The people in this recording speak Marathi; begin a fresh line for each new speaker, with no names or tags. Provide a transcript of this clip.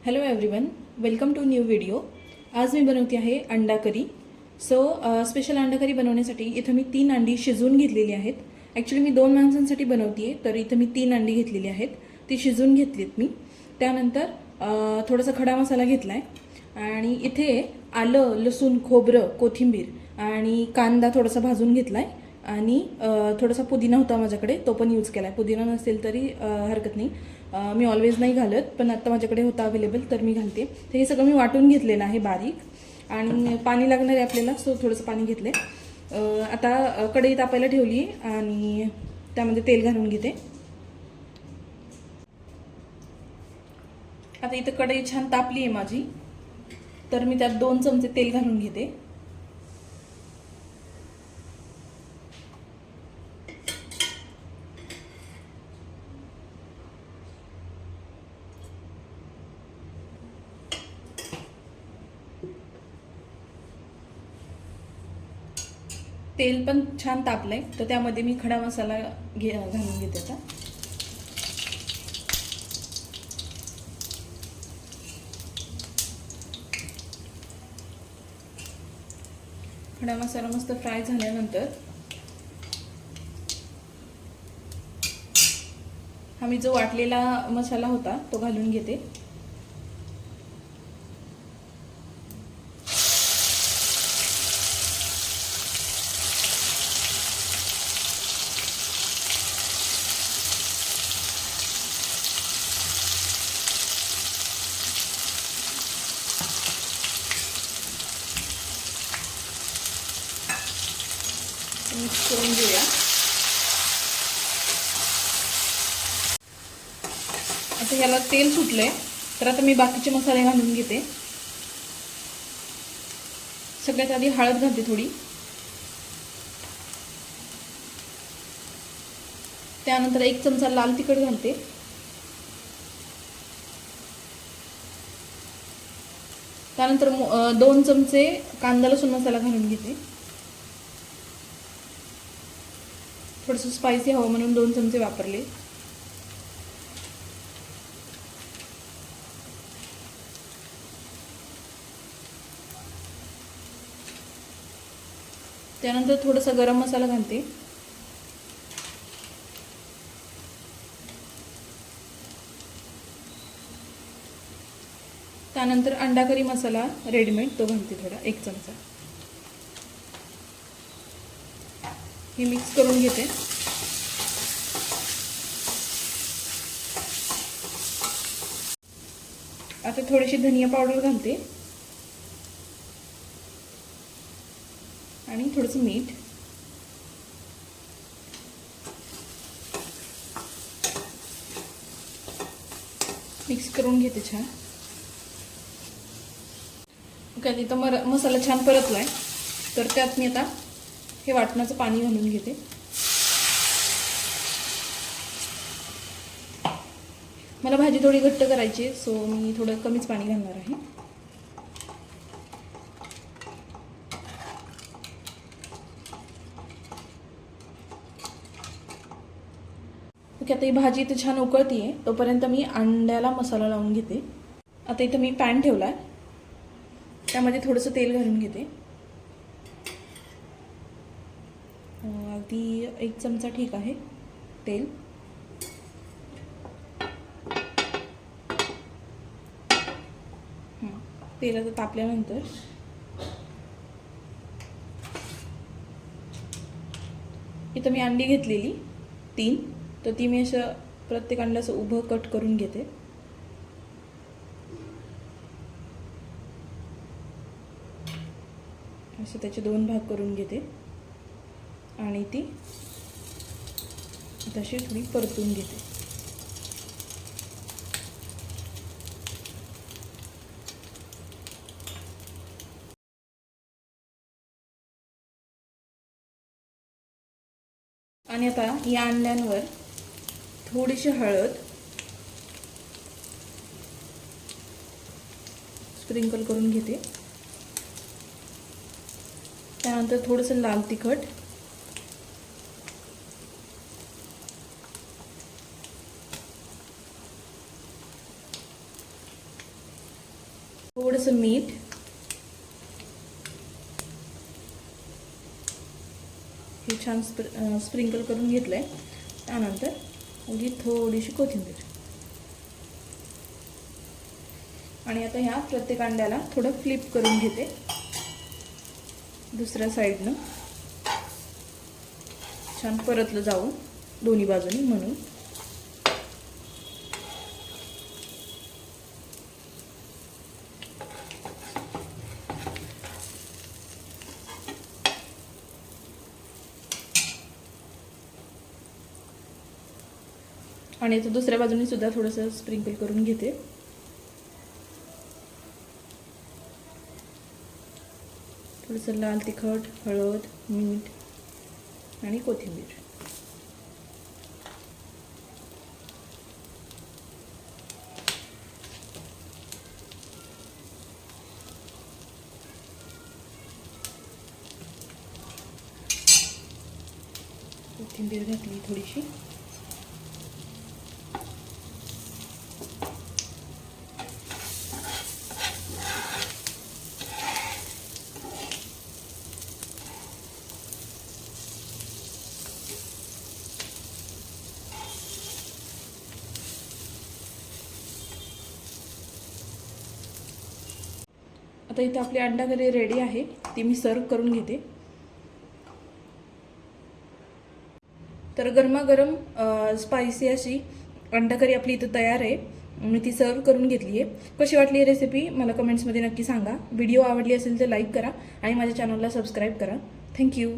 Hello everyone, welcome to new video. आज मी बनवते आहे अंडा करी. स्पेशल अंडा करी बनवण्यासाठी इथं मी 3 अंडी शिजवून घेतलेली आहेत. ॲक्च्युली मी 2 माणसांसाठी बनवते आहे, तर इथं मी 3 अंडी घेतलेली आहेत. ती शिजवून घेतलीत मी. त्यानंतर थोडासा खडा मसाला घेतला आहे आणि इथे आलं, लसूण, खोबरं, कोथिंबीर आणि कांदा थोडासा भाजून घेतला आहे आणि थोडासा पुदिना होता माझ्याकडे, तो पण यूज केला आहे. पुदिना नसेल तरी हरकत नाही, मी ऑलवेज नाही घालत, पण आत्ता माझ्याकडे होता अवेलेबल तर मी घालते. तर हे सगळं मी वाटून घेतलेलं आहे बारीक आणि पाणी लागणार आहे आपल्याला, सो थोडंसं पाणी घेतलं आहे. आता कढई तापायला ठेवली आणि त्यामध्ये तेल घालून घेते. आता इथं कढई छान तापली आहे माझी, तर मी त्यात 2 चमचे तेल घालून घेते. तेल पण छान तापलंय, तर त्यामध्ये मी खडा मसाला घालून घेते. आता खडा मसाला मस्त फ्राय झाल्यानंतर हा मी जो वाटलेला मसाला होता तो घालून घेते. मिक्स करून घेऊया. आता याला तेल सुटलंय, तर आता मी बाकीचे मसाले घालून घेते. सगळ्यात आधी हळद घालते थोडी, त्यानंतर 1 चमचा लाल तिखट घालते, त्यानंतर 2 चमचे कांदा लसूण मसाला घालून घेते. थोडंसं स्पायसी हवं म्हणून 2 चमचे वापरले. त्यानंतर थोडासा गरम मसाला घालते. त्यानंतर अंडा करी मसाला रेडीमेड तो घालते थोडा, 1 चमचा. हे मिक्स करून घेते. आता थोडीशी धनिया पावडर घालते आणि थोडंसं मीठ. मिक्स करून घेते छान. ओके, इथं मसाला छान परतलाय, तर त्यात मी आता हे वाटणाचं पाणी घालून घेते. मला भाजी थोडी घट्ट करायची, सो मी थोडं कमीच पाणी घालणार आहे. ओके, आता ही भाजी इथे छान उकळती आहे, तोपर्यंत मी अंड्याला मसाला लावून घेते. आता इथं मी पॅन ठेवला आहे, त्यामध्ये थोडंसं तेल घालून घेते. अगदी 1 चमचा ठीक आहे तेल. तेल आता तापल्यानंतर इथं मी अंडी घेतलेली 3, तर ती मी असं प्रत्येक अंड्याचं उभं कट करून घेते. असे त्याचे 2 भाग करून घेते आणि ती तशी थोडी परतून घेते. आणि आता या अंड्यांवर थोडीशी हळद स्प्रिंकल करून घेते. त्यानंतर थोडंसं लाल तिखट, थोडंसं मीठ, हे छान स्प्रिंकल करून घेतलं आहे. त्यानंतर अगदी थोडीशी कोथिंबीर. आणि आता ह्या प्रत्येक अंड्याला थोडं फ्लिप करून घेते दुसऱ्या साईडनं, छान परतलं जाऊन दोन्ही बाजूनी म्हणून. आणि आता दुसऱ्या बाजूने सुद्धा थोडंसं स्प्रिंकल करून घेते. थोडंसं लाल तिखट, हळद, मीठ आणि कोथिंबीर. कोथिंबीर घातली थोडीशी. आता इथे आपली अंडा करी रेडी आहे, ती मी सर्व करून घेते. तर गरमागरम स्पायसी अशी अंडा करी आपली इथं तयार आहे. मी ती सर्व करून घेतली आहे. कशी वाटली ही रेसिपी मला कमेंट्समध्ये नक्की सांगा. व्हिडिओ आवडली असेल तर लाईक करा आणि माझ्या चॅनलला सबस्क्राईब करा. थँक्यू.